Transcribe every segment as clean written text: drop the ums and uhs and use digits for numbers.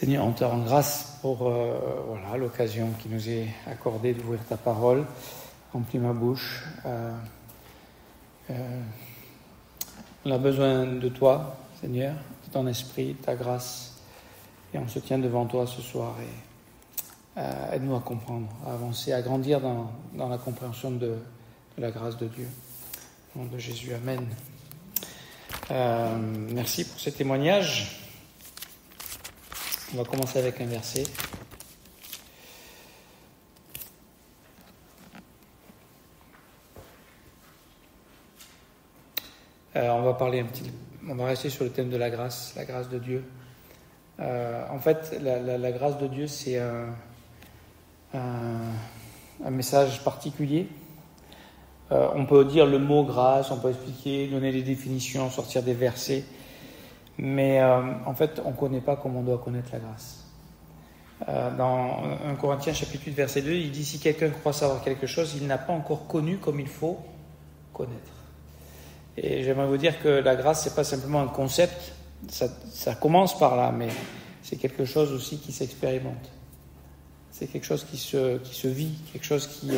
Seigneur, on te rend grâce pour l'occasion qui nous est accordée d'ouvrir ta parole. Remplis ma bouche. On a besoin de toi, Seigneur, de ton esprit, de ta grâce. Et on se tient devant toi ce soir et aide-nous à comprendre, à avancer, à grandir dans la compréhension de la grâce de Dieu. Au nom de Jésus, Amen. Merci pour ces témoignages. On va commencer avec un verset. On va rester sur le thème de la grâce de Dieu. En fait, la grâce de Dieu, c'est un message particulier. On peut dire le mot grâce, on peut expliquer, donner des définitions, sortir des versets. Mais en fait, on ne connaît pas comme on doit connaître la grâce. Dans 1 Corinthiens chapitre 8, verset 2, il dit « Si quelqu'un croit savoir quelque chose, il n'a pas encore connu comme il faut connaître. » Et j'aimerais vous dire que la grâce, ce n'est pas simplement un concept, ça commence par là, mais c'est quelque chose aussi qui s'expérimente. C'est quelque chose qui se vit, quelque chose qui...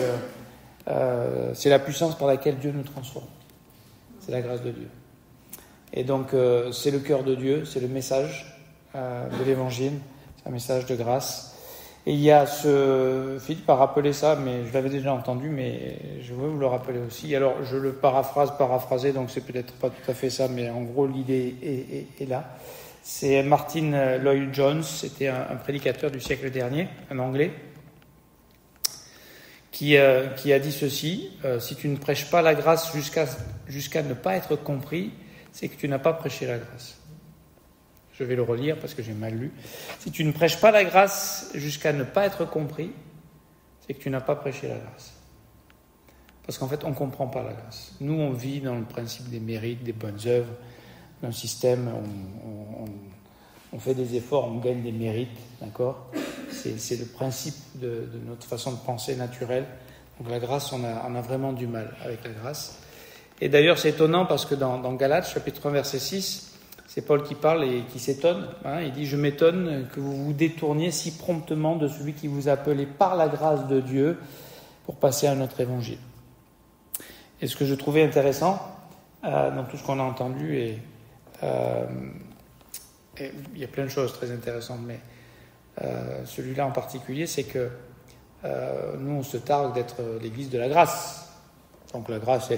c'est la puissance par laquelle Dieu nous transforme. C'est la grâce de Dieu. Et donc, c'est le cœur de Dieu, c'est le message de l'Évangile, c'est un message de grâce. Et il y a Philippe a rappelé ça, mais je l'avais déjà entendu, mais je veux vous le rappeler aussi. Alors, je le paraphraser, donc c'est peut-être pas tout à fait ça, mais en gros, l'idée est là. C'est Martin Lloyd-Jones, c'était un prédicateur du siècle dernier, un Anglais, qui a dit ceci, si tu ne prêches pas la grâce jusqu'à ne pas être compris, c'est que tu n'as pas prêché la grâce. Je vais le relire parce que j'ai mal lu. Si tu ne prêches pas la grâce jusqu'à ne pas être compris, c'est que tu n'as pas prêché la grâce. Parce qu'en fait, on ne comprend pas la grâce. Nous, on vit dans le principe des mérites, des bonnes œuvres, d'un système, on fait des efforts, on gagne des mérites, d'accord ? C'est le principe de notre façon de penser naturelle. Donc la grâce, on a vraiment du mal avec la grâce. Et d'ailleurs, c'est étonnant parce que dans Galates, chapitre 1, verset 6, c'est Paul qui parle et qui s'étonne. Il dit « Je m'étonne que vous vous détourniez si promptement de celui qui vous a appelé par la grâce de Dieu pour passer à notre évangile. » Et ce que je trouvais intéressant dans tout ce qu'on a entendu, et il y a plein de choses très intéressantes, mais celui-là en particulier, c'est que nous, on se targue d'être l'église de la grâce. Donc la grâce,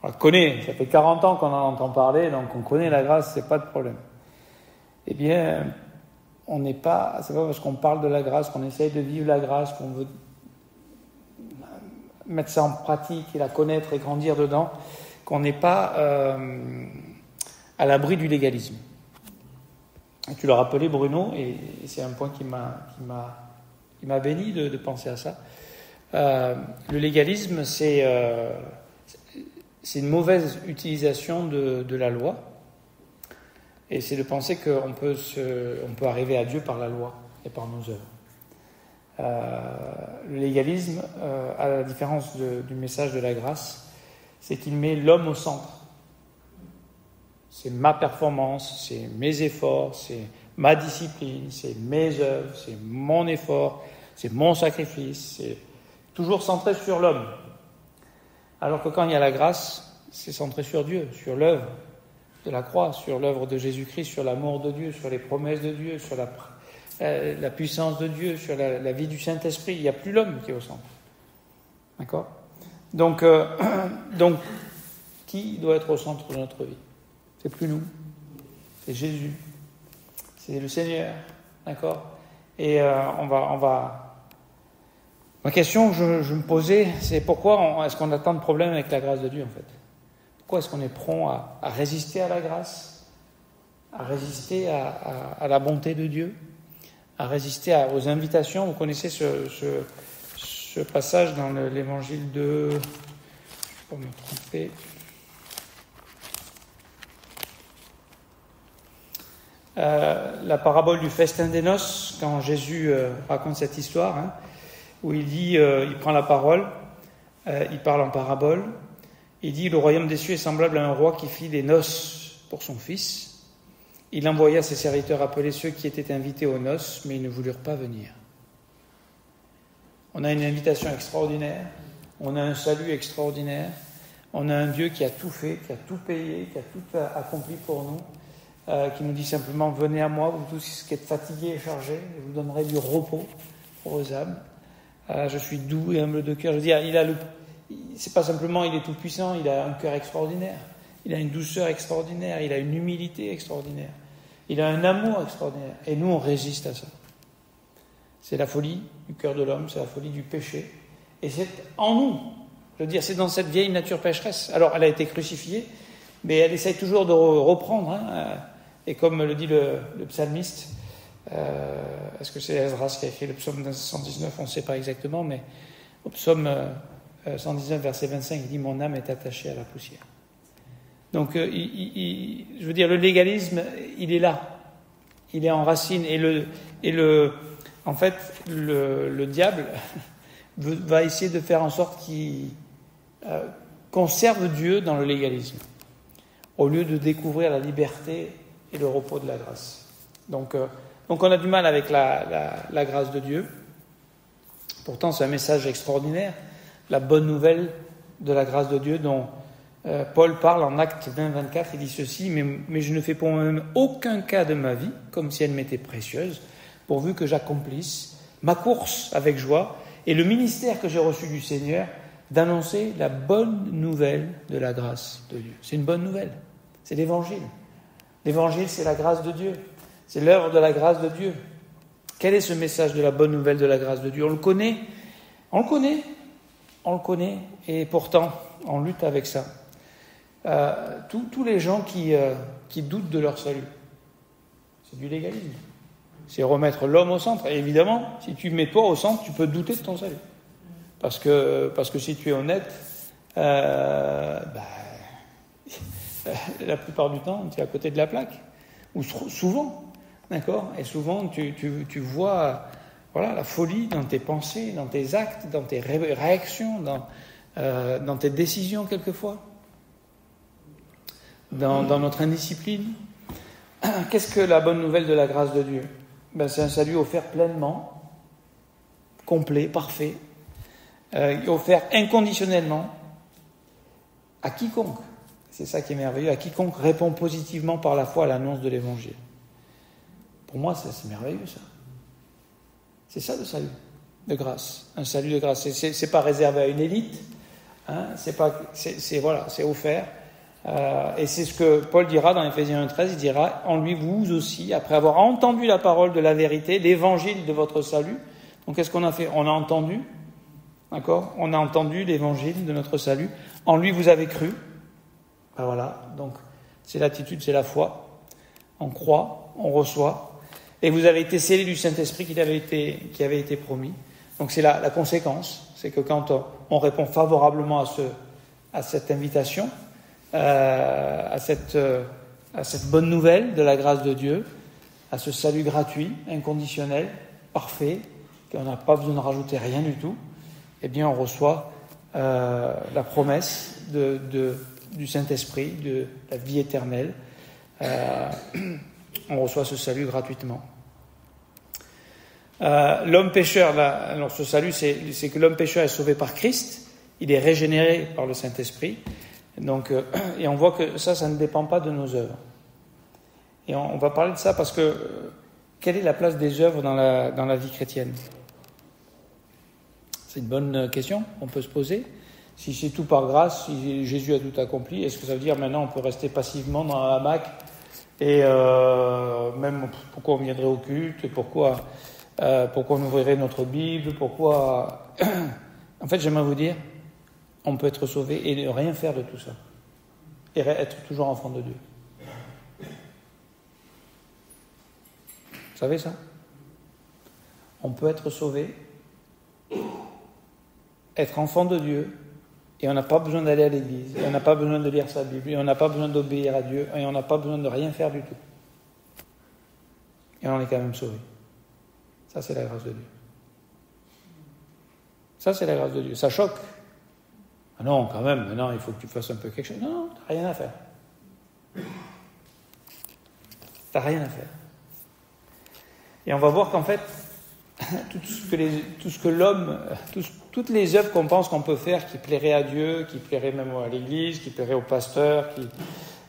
on la connaît, ça fait 40 ans qu'on en entend parler, donc on connaît la grâce, c'est pas de problème. Eh bien, c'est pas parce qu'on parle de la grâce, qu'on essaye de vivre la grâce, qu'on veut mettre ça en pratique et la connaître et grandir dedans, qu'on n'est pas à l'abri du légalisme. Et tu l'as rappelé, Bruno, et c'est un point qui m'a béni de penser à ça. Le légalisme, c'est une mauvaise utilisation de la loi, et c'est de penser qu'on peut arriver à Dieu par la loi et par nos œuvres. Le légalisme, à la différence du message de la grâce, c'est qu'il met l'homme au centre. C'est ma performance, c'est mes efforts, c'est ma discipline, c'est mes œuvres, c'est mon effort, c'est mon sacrifice, c'est toujours centré sur l'homme. Alors que quand il y a la grâce, c'est centré sur Dieu, sur l'œuvre de la croix, sur l'œuvre de Jésus-Christ, sur l'amour de Dieu, sur les promesses de Dieu, sur la puissance de Dieu, sur la vie du Saint-Esprit. Il n'y a plus l'homme qui est au centre. D'accord ? Donc, qui doit être au centre de notre vie ? C'est plus nous, c'est Jésus, c'est le Seigneur, d'accord ? Et ma question que je me posais, c'est pourquoi est-ce qu'on a tant de problèmes avec la grâce de Dieu, en fait ? Pourquoi est-ce qu'on est prompt à résister à la grâce, à résister à la bonté de Dieu, à résister aux invitations ? Vous connaissez ce passage dans l'évangile de... Je ne vais pas me tromper... la parabole du festin des noces, quand Jésus raconte cette histoire, où il dit, il prend la parole, il parle en parabole, il dit « Le royaume des cieux est semblable à un roi qui fit des noces pour son fils. il envoya ses serviteurs appeler ceux qui étaient invités aux noces, mais ils ne voulurent pas venir. On a une invitation extraordinaire, on a un salut extraordinaire, on a un Dieu qui a tout fait, qui a tout payé, qui a tout accompli pour nous, qui nous dit simplement « Venez à moi, vous tous qui êtes fatigués et chargés, je vous donnerai du repos pour vos âmes. Je suis doux et humble de cœur. » Je veux dire, c'est pas simplement il est tout puissant, il a un cœur extraordinaire, il a une douceur extraordinaire, il a une humilité extraordinaire, il a un amour extraordinaire. Et nous, on résiste à ça. C'est la folie du cœur de l'homme, c'est la folie du péché. Et c'est en nous. Je veux dire, c'est dans cette vieille nature pécheresse. Alors, elle a été crucifiée, mais elle essaye toujours de reprendre. Et comme le dit le psalmiste, est-ce que c'est Esdras qui a écrit le psaume 119, on ne sait pas exactement, mais au psaume 119, verset 25, il dit « Mon âme est attachée à la poussière ». Donc, je veux dire, le légalisme, il est là. Il est en racine. En fait, le diable va essayer de faire en sorte qu'il conserve Dieu dans le légalisme, au lieu de découvrir la liberté et le repos de la grâce. Donc on a du mal avec la grâce de Dieu. Pourtant, c'est un message extraordinaire, la bonne nouvelle de la grâce de Dieu dont Paul parle en Actes 20, 24. Il dit ceci, mais je ne fais pour moi-même aucun cas de ma vie, comme si elle m'était précieuse, pourvu que j'accomplisse ma course avec joie et le ministère que j'ai reçu du Seigneur, d'annoncer la bonne nouvelle de la grâce de Dieu. C'est une bonne nouvelle, c'est l'Évangile. L'Évangile, c'est la grâce de Dieu, c'est l'œuvre de la grâce de Dieu. Quel est ce message de la bonne nouvelle de la grâce de Dieu ? On le connaît, et pourtant, on lutte avec ça. Tous les gens qui doutent de leur salut, c'est du légalisme. C'est remettre l'homme au centre. Et évidemment, si tu mets toi au centre, tu peux douter de ton salut. Parce que si tu es honnête, la plupart du temps, tu es à côté de la plaque. Ou souvent, d'accord ? Et souvent, tu vois la folie dans tes pensées, dans tes actes, dans tes réactions, dans tes décisions quelquefois, dans notre indiscipline. Qu'est-ce que la bonne nouvelle de la grâce de Dieu ? C'est un salut offert pleinement, complet, parfait, offert inconditionnellement à quiconque. C'est ça qui est merveilleux, à quiconque répond positivement par la foi à l'annonce de l'Évangile. Pour moi, c'est merveilleux ça. C'est ça le salut de grâce, un salut de grâce. C'est pas réservé à une élite, c'est offert. Et c'est ce que Paul dira dans Éphésiens 1,13, il dira « En lui, vous aussi, après avoir entendu la parole de la vérité, l'évangile de votre salut. » Donc qu'est-ce qu'on a fait ? On a entendu, d'accord ? On a entendu l'évangile de notre salut. En lui, vous avez cru. Donc c'est l'attitude, c'est la foi. On croit, on reçoit. Et vous avez été scellés du Saint-Esprit qui avait été promis. Donc c'est la conséquence, c'est que quand on répond favorablement à cette invitation, à cette bonne nouvelle de la grâce de Dieu, à ce salut gratuit, inconditionnel, parfait, qu'on n'a pas besoin de rajouter rien du tout, eh bien on reçoit la promesse du Saint-Esprit, de la vie éternelle. On reçoit ce salut gratuitement. L'homme pécheur, alors ce salut, c'est que l'homme pécheur est sauvé par Christ, il est régénéré par le Saint-Esprit. Donc, et on voit que ça ne dépend pas de nos œuvres. Et on va parler de ça parce que quelle est la place des œuvres dans la vie chrétienne ? C'est une bonne question, on peut se poser. Si c'est tout par grâce, si Jésus a tout accompli, est-ce que ça veut dire maintenant on peut rester passivement dans la hamac et même pourquoi on viendrait au culte, pourquoi on ouvrirait notre Bible, pourquoi... En fait, j'aimerais vous dire, on peut être sauvé et ne rien faire de tout ça. Et être toujours enfant de Dieu. Vous savez ça ? On peut être sauvé, être enfant de Dieu, et on n'a pas besoin d'aller à l'église, et on n'a pas besoin de lire sa Bible, et on n'a pas besoin d'obéir à Dieu, et on n'a pas besoin de rien faire du tout. Et on est quand même sauvé. Ça, c'est la grâce de Dieu. Ça, c'est la grâce de Dieu. Ça choque. Ah non, quand même, maintenant, il faut que tu fasses un peu quelque chose. Non, tu n'as rien à faire. Tu n'as rien à faire. Et on va voir qu'en fait, toutes les œuvres qu'on pense qu'on peut faire qui plairaient à Dieu, qui plairaient même à l'Église, qui plairaient au pasteur,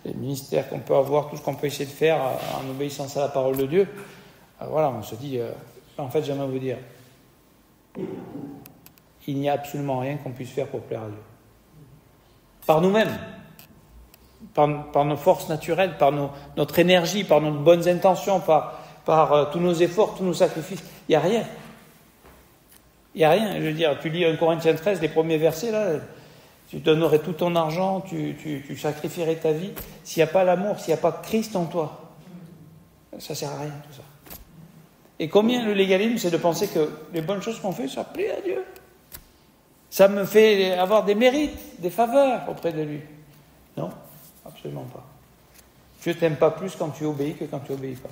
les ministères qu'on peut avoir, tout ce qu'on peut essayer de faire en obéissance à la parole de Dieu, voilà, on se dit, en fait, j'aimerais vous dire, il n'y a absolument rien qu'on puisse faire pour plaire à Dieu. Par nous-mêmes, par nos forces naturelles, par notre énergie, par nos bonnes intentions, par tous nos efforts, tous nos sacrifices, il n'y a rien. Il n'y a rien. Je veux dire, tu lis 1 Corinthiens 13, les premiers versets, là, tu donnerais tout ton argent, tu sacrifierais ta vie. S'il n'y a pas l'amour, s'il n'y a pas Christ en toi, ça ne sert à rien, tout ça. Et combien le légalisme, c'est de penser que les bonnes choses qu'on fait, ça plaît à Dieu. Ça me fait avoir des mérites, des faveurs auprès de lui. Non, absolument pas. Dieu t'aime pas plus quand tu obéis que quand tu obéis pas.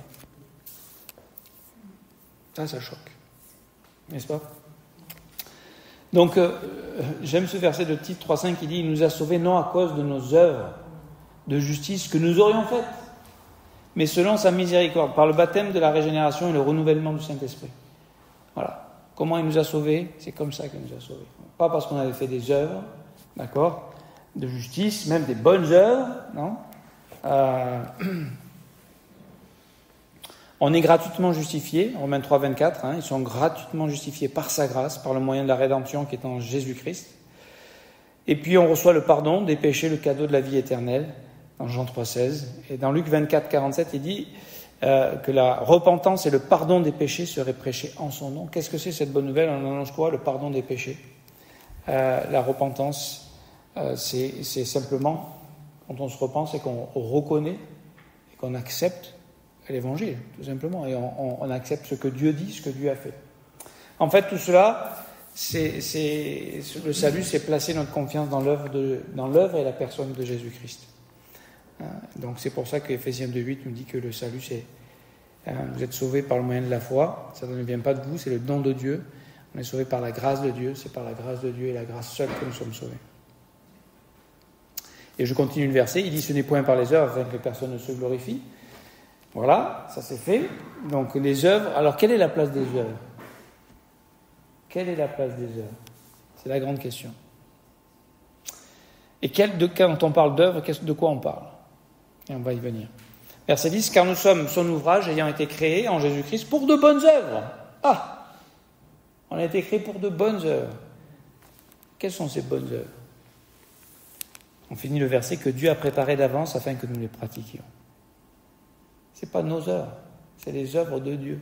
Ça choque. N'est-ce pas? Donc, j'aime ce verset de Tite 3,5 qui dit « Il nous a sauvés non à cause de nos œuvres de justice que nous aurions faites, mais selon sa miséricorde, par le baptême de la régénération et le renouvellement du Saint-Esprit. » Voilà. Comment il nous a sauvés? C'est comme ça qu'il nous a sauvés. Pas parce qu'on avait fait des œuvres, d'accord, de justice, même des bonnes œuvres, non. On est gratuitement justifiés, Romains 3, 24, ils sont gratuitement justifiés par sa grâce, par le moyen de la rédemption qui est en Jésus-Christ. Et puis on reçoit le pardon des péchés, le cadeau de la vie éternelle, dans Jean 3, 16. Et dans Luc 24, 47, il dit que la repentance et le pardon des péchés seraient prêchés en son nom. Qu'est-ce que c'est cette bonne nouvelle? On annonce quoi? Le pardon des péchés. La repentance, c'est simplement, quand on se repent, c'est qu'on reconnaît et qu'on accepte l'évangile, tout simplement, et on accepte ce que Dieu dit, ce que Dieu a fait. En fait, tout cela, le salut, c'est placer notre confiance dans l'œuvre et la personne de Jésus-Christ. Donc c'est pour ça que Ephésiens 2.8 nous dit que le salut, c'est vous êtes sauvés par le moyen de la foi, ça ne vient pas de vous, c'est le don de Dieu. On est sauvés par la grâce de Dieu, c'est par la grâce de Dieu et la grâce seule que nous sommes sauvés. Et je continue le verset, il dit « Ce n'est point par les œuvres afin que personne ne se glorifie ». Voilà, ça c'est fait. Donc les œuvres, alors quelle est la place des œuvres? Quelle est la place des œuvres? C'est la grande question. Et quand on parle d'œuvres, de quoi on parle? Et on va y venir. Verset 10, car nous sommes son ouvrage ayant été créés en Jésus-Christ pour de bonnes œuvres. Ah! On a été créés pour de bonnes œuvres. Quelles sont ces bonnes œuvres? On finit le verset que Dieu a préparé d'avance afin que nous les pratiquions. Ce n'est pas nos œuvres, c'est les œuvres de Dieu.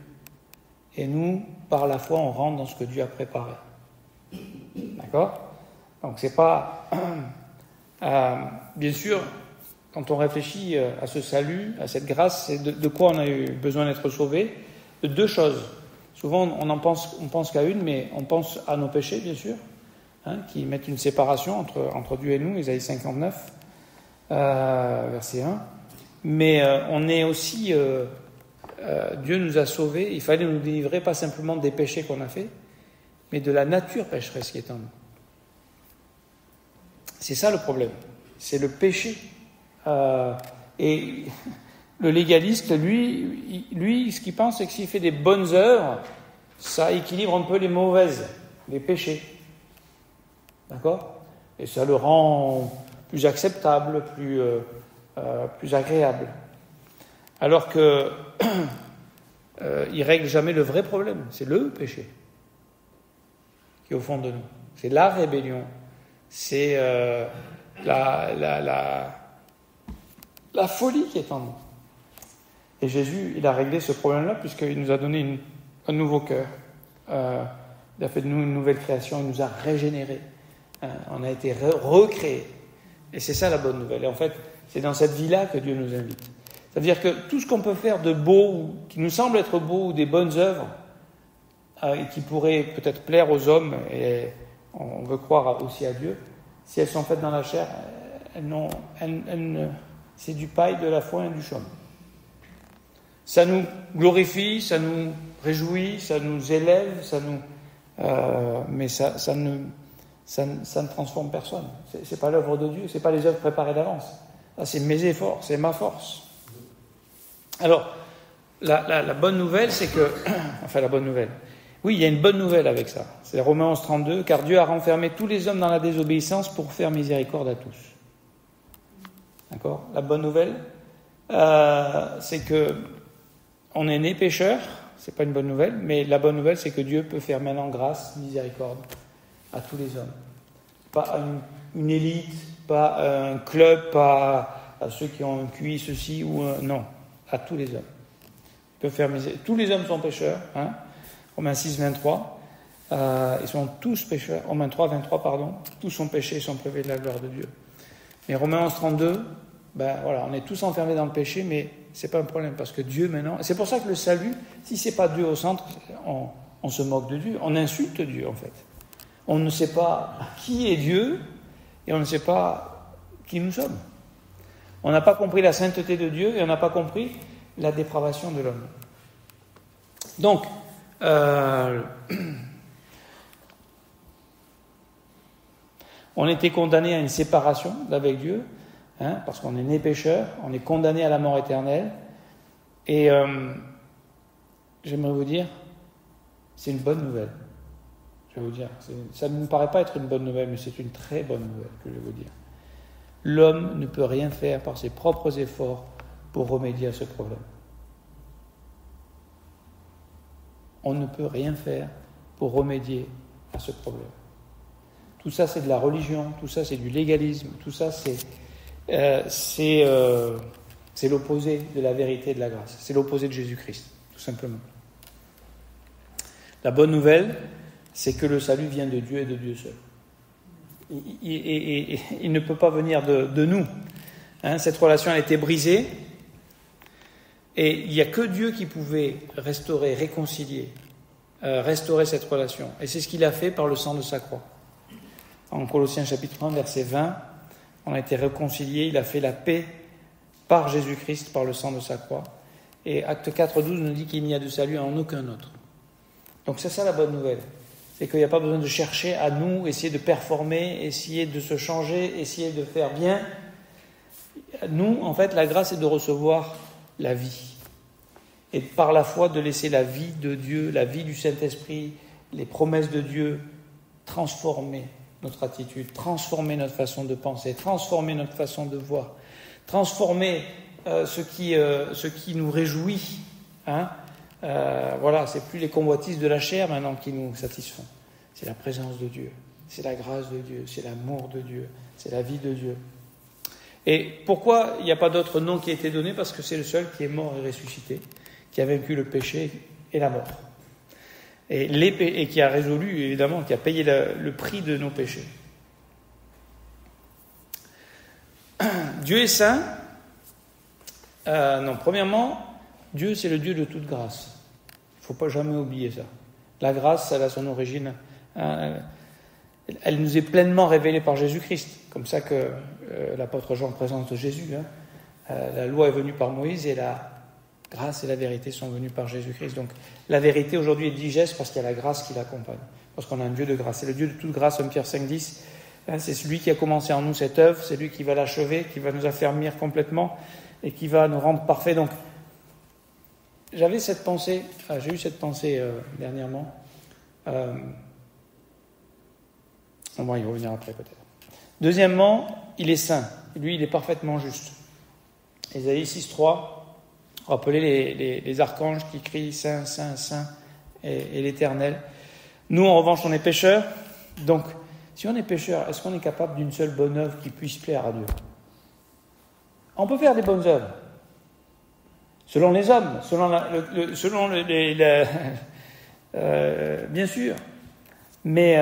Et nous, par la foi, on rentre dans ce que Dieu a préparé. D'accord? Donc c'est pas... bien sûr, quand on réfléchit à ce salut, à cette grâce, c'est de quoi on a eu besoin d'être sauvé? De deux choses. Souvent, on pense qu'à une, mais on pense à nos péchés, bien sûr, qui mettent une séparation entre Dieu et nous, Isaïe 59, verset 1. Mais on est aussi... Dieu nous a sauvés, il fallait nous délivrer pas simplement des péchés qu'on a faits, mais de la nature pécheresse qui est en nous. C'est ça le problème, c'est le péché. Et le légaliste, lui, ce qu'il pense, c'est que s'il fait des bonnes œuvres, ça équilibre un peu les mauvaises, les péchés. D'accord? Et ça le rend plus acceptable, plus agréable. Alors que il règle jamais le vrai problème, c'est le péché qui est au fond de nous. C'est la rébellion, c'est la folie qui est en nous. Et Jésus, il a réglé ce problème-là puisqu'il nous a donné un nouveau cœur. Il a fait de nous une nouvelle création, il nous a régénérés. On a été recréés. Et c'est ça la bonne nouvelle. Et en fait, c'est dans cette vie-là que Dieu nous invite. C'est-à-dire que tout ce qu'on peut faire de beau, ou qui nous semble être beau, ou des bonnes œuvres, et qui pourraient peut-être plaire aux hommes, et on veut croire aussi à Dieu, si elles sont faites dans la chair, c'est du paille, de la foin et du chaume. Ça nous glorifie, ça nous réjouit, ça nous élève, mais ça ne transforme personne. C'est pas l'œuvre de Dieu, c'est pas les œuvres préparées d'avance. Ça, c'est mes efforts, c'est ma force. Alors, la bonne nouvelle, c'est que... Enfin, la bonne nouvelle. Oui, il y a une bonne nouvelle avec ça. C'est Romains 11:32, car Dieu a renfermé tous les hommes dans la désobéissance pour faire miséricorde à tous. D'accord ? La bonne nouvelle, c'est que on est né pécheur, c'est pas une bonne nouvelle, mais la bonne nouvelle, c'est que Dieu peut faire maintenant grâce, miséricorde à tous les hommes. Pas à une élite, pas à un club, pas à ceux qui ont un QI, ceci ou non, à tous les hommes. Il peut faire miséricorde. Tous les hommes sont pécheurs, hein. Romains 6:23, ils sont tous pécheurs. Romains 3:23, pardon, tous sont péchés et sont privés de la gloire de Dieu. Mais Romains 11:32, voilà, on est tous enfermés dans le péché, mais c'est pas un problème parce que Dieu maintenant. C'est pour ça que le salut, si c'est pas Dieu au centre, on se moque de Dieu, on insulte Dieu en fait. On ne sait pas qui est Dieu et on ne sait pas qui nous sommes. On n'a pas compris la sainteté de Dieu et on n'a pas compris la dépravation de l'homme. Donc, on était condamné à une séparation d'avec Dieu, hein, parce qu'on est né pécheur, on est condamné à la mort éternelle. Et j'aimerais vous dire, c'est une bonne nouvelle. Je vais vous dire, ça ne me paraît pas être une bonne nouvelle, mais c'est une très bonne nouvelle que je vais vous dire. L'homme ne peut rien faire par ses propres efforts pour remédier à ce problème. On ne peut rien faire pour remédier à ce problème. Tout ça, c'est de la religion, tout ça, c'est du légalisme, tout ça, c'est l'opposé de la vérité et de la grâce. C'est l'opposé de Jésus-Christ, tout simplement. La bonne nouvelle, c'est que le salut vient de Dieu et de Dieu seul. Il ne peut pas venir de nous. Hein, cette relation a été brisée. Et il n'y a que Dieu qui pouvait restaurer, réconcilier, restaurer cette relation. Et c'est ce qu'il a fait par le sang de sa croix. En Colossiens chapitre 1, verset 20, on a été réconciliés, il a fait la paix par Jésus-Christ, par le sang de sa croix. Et Acte 4, 12 nous dit qu'il n'y a de salut en aucun autre. Donc c'est ça la bonne nouvelle. C'est qu'il n'y a pas besoin de chercher à nous, essayer de performer, essayer de se changer, essayer de faire bien. Nous, en fait, la grâce est de recevoir la vie. Et par la foi, de laisser la vie de Dieu, la vie du Saint-Esprit, les promesses de Dieu transformer notre attitude, transformer notre façon de penser, transformer notre façon de voir, transformer ce qui nous réjouit. Hein. Voilà, c'est plus les convoitises de la chair maintenant qui nous satisfont. C'est la présence de Dieu, c'est la grâce de Dieu, c'est l'amour de Dieu, c'est la vie de Dieu. Et pourquoi il n'y a pas d'autre nom qui a été donné ? Parce que c'est le seul qui est mort et ressuscité, qui a vaincu le péché et la mort. Et qui a résolu, évidemment, qui a payé le prix de nos péchés. Dieu est saint. Premièrement, Dieu, c'est le Dieu de toute grâce. Il ne faut pas jamais oublier ça. La grâce, elle a son origine. Elle nous est pleinement révélée par Jésus-Christ. Comme ça que l'apôtre Jean présente Jésus. La loi est venue par Moïse et la grâce et la vérité sont venues par Jésus-Christ. Donc la vérité aujourd'hui est digeste parce qu'il y a la grâce qui l'accompagne. Parce qu'on a un Dieu de grâce. C'est le Dieu de toute grâce, 1 Pierre 5,10. C'est celui qui a commencé en nous cette œuvre. C'est lui qui va l'achever, qui va nous affermir complètement et qui va nous rendre parfaits. Donc j'ai eu cette pensée dernièrement. On va y revenir après peut-être. Deuxièmement, il est saint. Lui, il est parfaitement juste. Ésaïe 6,3, rappelez les archanges qui crient Saint, Saint, Saint et l'Éternel. Nous, en revanche, on est pécheurs. Donc, si on est pécheur, est-ce qu'on est capable d'une seule bonne œuvre qui puisse plaire à Dieu ? On peut faire des bonnes œuvres. Selon les hommes, bien sûr. Mais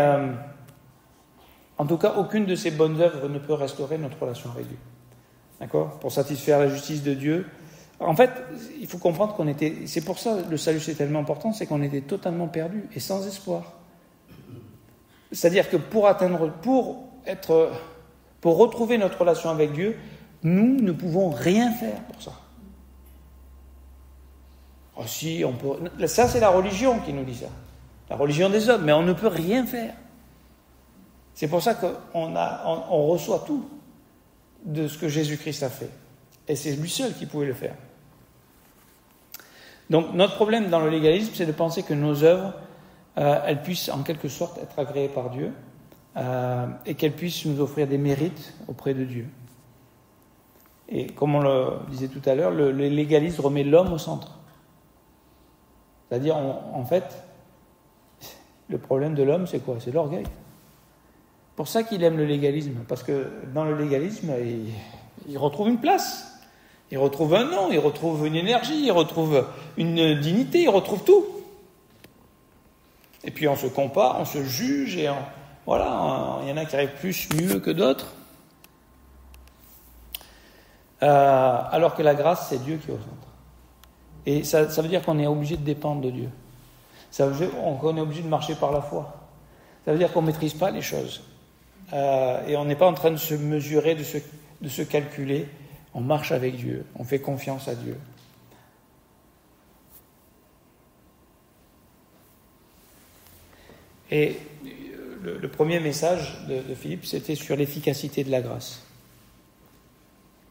en tout cas, aucune de ces bonnes œuvres ne peut restaurer notre relation avec Dieu. D'accord ? Pour satisfaire la justice de Dieu. En fait, il faut comprendre qu'on était... C'est pour ça le salut c'est tellement important, c'est qu'on était totalement perdus et sans espoir. C'est-à-dire que pour retrouver notre relation avec Dieu, nous ne pouvons rien faire pour ça. Oh, si, on peut... Ça, c'est la religion qui nous dit ça. La religion des hommes, mais on ne peut rien faire. C'est pour ça qu'on reçoit tout de ce que Jésus-Christ a fait. Et c'est lui seul qui pouvait le faire. Donc notre problème dans le légalisme, c'est de penser que nos œuvres, elles puissent en quelque sorte être agréées par Dieu et qu'elles puissent nous offrir des mérites auprès de Dieu. Et comme on le disait tout à l'heure, le légalisme remet l'homme au centre. C'est-à-dire, en fait, le problème de l'homme, c'est quoi? C'est l'orgueil. C'est pour ça qu'il aime le légalisme, parce que dans le légalisme, il retrouve une place, il retrouve un nom, il retrouve une énergie, il retrouve une dignité, il retrouve tout. Et puis on se compare, on se juge, et voilà, il y en a qui arrivent plus, mieux que d'autres. Alors que la grâce, c'est Dieu qui est au centre. Et ça veut dire qu'on est obligé de dépendre de Dieu. Ça veut dire qu'on est obligé de marcher par la foi. Ça veut dire qu'on ne maîtrise pas les choses. Et on n'est pas en train de se mesurer, de se calculer. On marche avec Dieu, on fait confiance à Dieu. Et le premier message de Philippe, c'était sur l'efficacité de la grâce.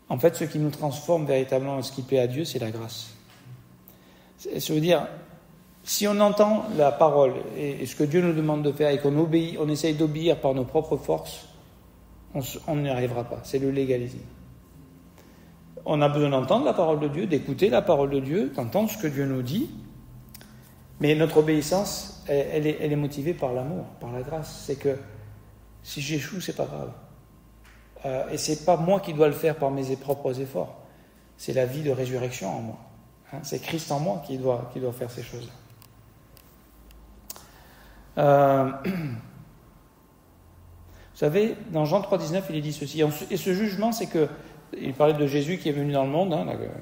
En fait, ce qui nous transforme véritablement, ce qui plaît à Dieu, c'est la grâce. Ça veut dire, si on entend la parole et ce que Dieu nous demande de faire et qu'on obéit, on essaye d'obéir par nos propres forces, on n'y arrivera pas. C'est le légalisme. On a besoin d'entendre la parole de Dieu, d'écouter la parole de Dieu, d'entendre ce que Dieu nous dit, mais notre obéissance, elle est motivée par l'amour, par la grâce. C'est que si j'échoue, c'est pas grave. Et c'est pas moi qui dois le faire par mes propres efforts. C'est la vie de résurrection en moi. C'est Christ en moi qui doit faire ces choses-là. Vous savez, dans Jean 3,19, il est dit ceci. Et ce jugement, c'est que, il parlait de Jésus qui est venu dans le monde,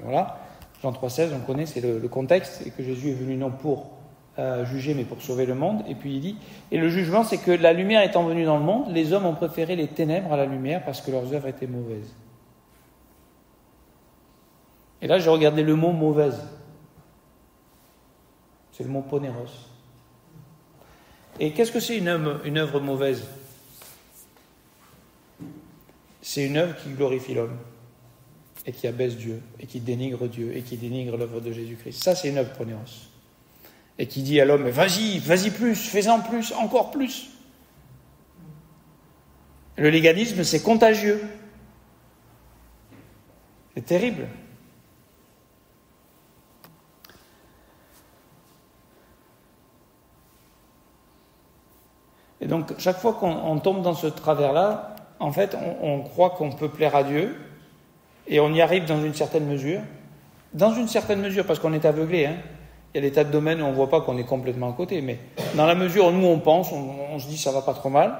voilà. Jean 3,16, on connaît, c'est le contexte, et que Jésus est venu non pour juger, mais pour sauver le monde. Et puis il dit, et le jugement, c'est que la lumière étant venue dans le monde, les hommes ont préféré les ténèbres à la lumière parce que leurs œuvres étaient mauvaises. Et là, j'ai regardé le mot mauvaise. C'est le mot poneros. Et qu'est-ce que c'est une œuvre mauvaise? C'est une œuvre qui glorifie l'homme et qui abaisse Dieu et qui dénigre Dieu et qui dénigre l'œuvre de Jésus-Christ. Ça, c'est une œuvre poneros. Et qui dit à l'homme, vas-y plus, fais-en plus, encore plus. Le légalisme, c'est contagieux. C'est terrible. Et donc, chaque fois qu'on tombe dans ce travers-là, en fait, on croit qu'on peut plaire à Dieu, et on y arrive dans une certaine mesure. Dans une certaine mesure, parce qu'on est aveuglé, hein. Il y a des tas de domaines où on ne voit pas qu'on est complètement à côté, mais dans la mesure où nous on pense, on se dit ça va pas trop mal,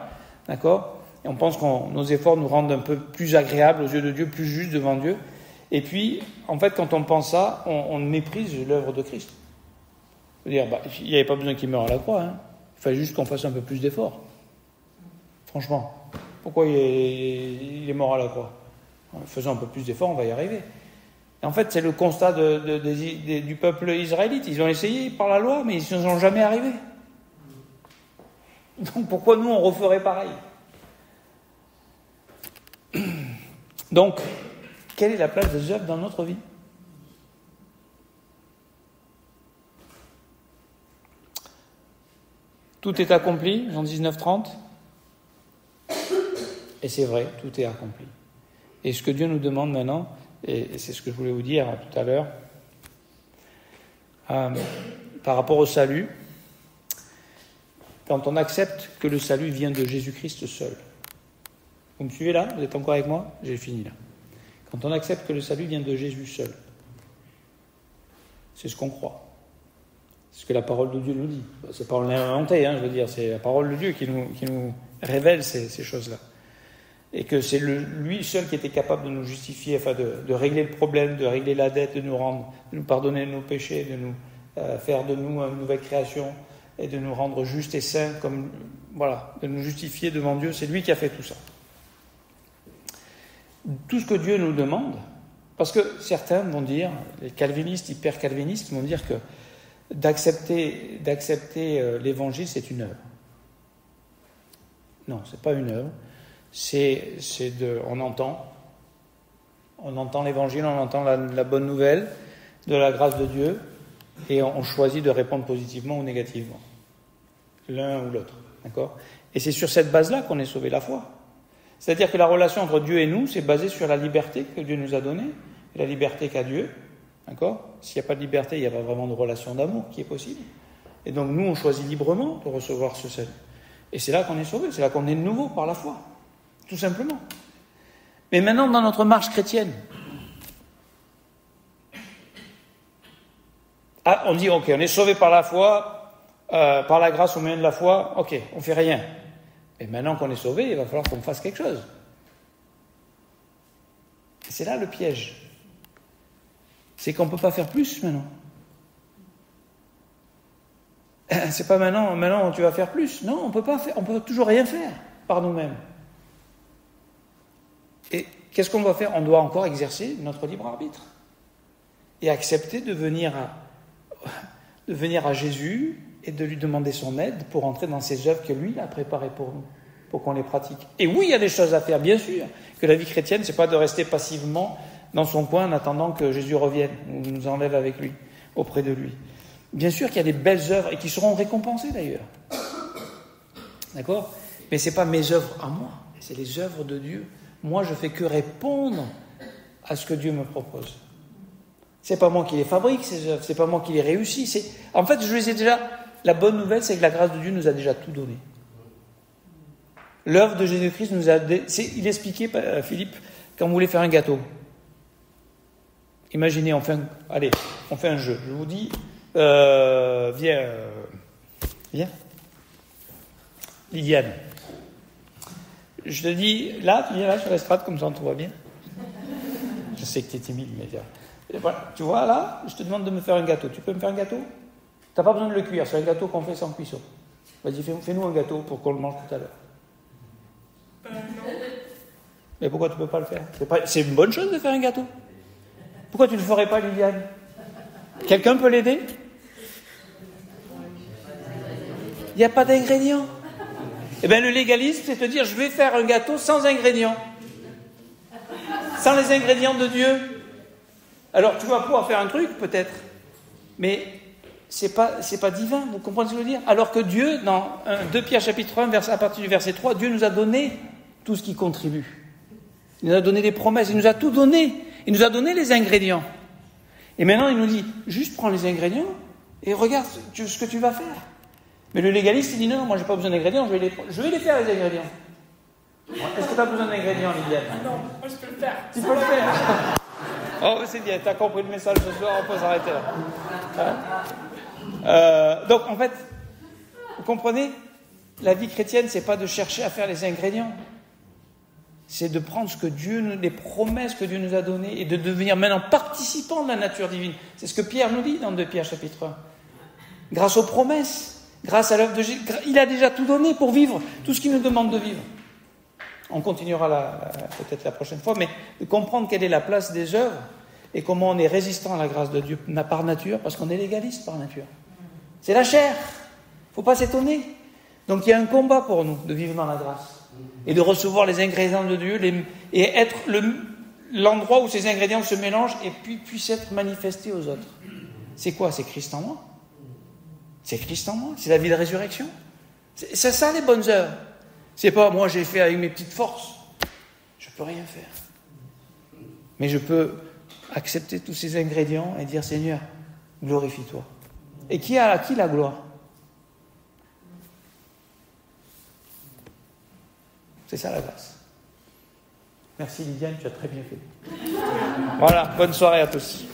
d'accord? Et on pense que nos efforts nous rendent un peu plus agréables aux yeux de Dieu, plus justes devant Dieu. Et puis, en fait, quand on pense ça, on méprise l'œuvre de Christ. C'est-à-dire, il n'y avait pas besoin qu'il meure à la croix, hein. Il fallait juste qu'on fasse un peu plus d'efforts. Franchement, pourquoi il est mort à la croix? Faisons un peu plus d'efforts, on va y arriver. En fait, c'est le constat du peuple israélite. Ils ont essayé par la loi, mais ils ne sont jamais arrivés. Donc pourquoi nous, on referait pareil? Donc, quelle est la place des œuvres dans notre vie? Tout est accompli, Jean 19:30. Et c'est vrai, tout est accompli. Et ce que Dieu nous demande maintenant, et c'est ce que je voulais vous dire tout à l'heure, par rapport au salut, quand on accepte que le salut vient de Jésus-Christ seul. Vous me suivez là? Vous êtes encore avec moi? J'ai fini là. Quand on accepte que le salut vient de Jésus seul, c'est ce qu'on croit. C'est ce que la parole de Dieu nous dit. C'est pas inventé, je veux dire, c'est la parole de Dieu qui nous révèle ces choses-là. Et que c'est lui seul qui était capable de nous justifier, enfin de régler le problème, de régler la dette, de nous pardonner nos péchés, de nous faire de nous une nouvelle création et de nous rendre justes et saints, de nous justifier devant Dieu. C'est lui qui a fait tout ça. Tout ce que Dieu nous demande, parce que certains vont dire, les calvinistes, hyper calvinistes, vont dire que d'accepter l'évangile, c'est une œuvre. Non, c'est pas une œuvre. On entend l'évangile, on entend la bonne nouvelle de la grâce de Dieu, Et on choisit de répondre positivement ou négativement. L'un ou l'autre. D'accord ? Et c'est sur cette base-là qu'on est sauvé, la foi. C'est-à-dire que la relation entre Dieu et nous, c'est basé sur la liberté que Dieu nous a donnée, et la liberté qu'a Dieu. D'accord ? S'il n'y a pas de liberté, il n'y a pas vraiment de relation d'amour qui est possible. Et donc nous, on choisit librement de recevoir ce salut. Et c'est là qu'on est sauvé, c'est là qu'on est de nouveau par la foi. Tout simplement. Mais maintenant, dans notre marche chrétienne, on dit, ok, on est sauvé par la foi, par la grâce au moyen de la foi, ok, on ne fait rien. Et maintenant qu'on est sauvé, il va falloir qu'on fasse quelque chose. Et c'est là le piège. C'est qu'on ne peut pas faire plus maintenant. C'est pas maintenant tu vas faire plus. Non, on peut toujours rien faire par nous-mêmes. Et qu'est-ce qu'on doit faire ? On doit encore exercer notre libre arbitre et accepter de venir à Jésus et de lui demander son aide pour entrer dans ces œuvres que lui a préparées pour nous, pour qu'on les pratique. Et oui, il y a des choses à faire, bien sûr, que la vie chrétienne, c'est pas de rester passivement dans son coin en attendant que Jésus revienne ou nous enlève avec lui, auprès de lui. Bien sûr qu'il y a des belles œuvres et qui seront récompensées d'ailleurs. D'accord ? Mais ce n'est pas mes œuvres à moi, c'est les œuvres de Dieu. Moi, je ne fais que répondre à ce que Dieu me propose. Ce n'est pas moi qui les fabrique, ces œuvres, ce n'est pas moi qui les réussis. En fait, je les ai déjà. La bonne nouvelle, c'est que la grâce de Dieu nous a déjà tout donné. L'œuvre de Jésus-Christ nous a. Il expliquait, Philippe, quand vous voulez faire un gâteau. Imaginez, on fait un jeu. Je vous dis. Viens. Liliane. Je te dis, là, tu viens là sur l'estrade, comme ça on te voit bien. Je sais que tu es timide, mais viens. Voilà, tu vois, là, je te demande de me faire un gâteau. Tu peux me faire un gâteau ? Tu n'as pas besoin de le cuire, c'est un gâteau qu'on fait sans cuisson. Vas-y, fais-nous un gâteau pour qu'on le mange tout à l'heure. Non. Mais pourquoi tu ne peux pas le faire ? C'est une bonne chose de faire un gâteau. Pourquoi tu ne le ferais pas, Liliane ? Quelqu'un peut l'aider ? Il n'y a pas d'ingrédients. Eh bien, le légalisme, c'est te dire, je vais faire un gâteau sans ingrédients. Sans les ingrédients de Dieu. Alors, tu vas pouvoir faire un truc, peut-être, mais c'est pas divin, vous comprenez ce que je veux dire ? Alors que Dieu, dans 2 Pierre chapitre 1, à partir du verset 3, Dieu nous a donné tout ce qui contribue. Il nous a donné des promesses, il nous a tout donné. Il nous a donné les ingrédients. Et maintenant, il nous dit, juste prends les ingrédients et regarde ce que tu vas faire. Mais le légaliste, il dit, non, moi, j'ai pas besoin d'ingrédients, je vais les faire, les ingrédients. Est-ce que tu as besoin d'ingrédients, Liliane ? Non, moi, je peux le faire. Tu peux le faire. Oh, c'est bien, tu as compris le message ce soir, on peut s'arrêter là. Donc, en fait, vous comprenez ? La vie chrétienne, c'est pas de chercher à faire les ingrédients. C'est de prendre les promesses que Dieu nous a données et de devenir maintenant participant de la nature divine. C'est ce que Pierre nous dit dans 2 Pierre chapitre 1. Grâce aux promesses, grâce à l'œuvre de Jésus, il a déjà tout donné pour vivre tout ce qu'il nous demande de vivre. On continuera peut-être la prochaine fois, mais de comprendre quelle est la place des œuvres et comment on est résistant à la grâce de Dieu par nature, parce qu'on est légaliste par nature. C'est la chair. Il ne faut pas s'étonner. Donc il y a un combat pour nous de vivre dans la grâce et de recevoir les ingrédients de Dieu et être l'endroit où ces ingrédients se mélangent et puis puissent être manifestés aux autres. C'est quoi ? C'est Christ en moi. C'est Christ en moi. C'est la vie de résurrection. C'est ça les bonnes œuvres. C'est pas moi j'ai fait avec mes petites forces. Je peux rien faire. Mais je peux accepter tous ces ingrédients et dire Seigneur, glorifie-toi. Et qui a la gloire ? C'est ça la grâce. Merci Lydiane, tu as très bien fait. Voilà, bonne soirée à tous.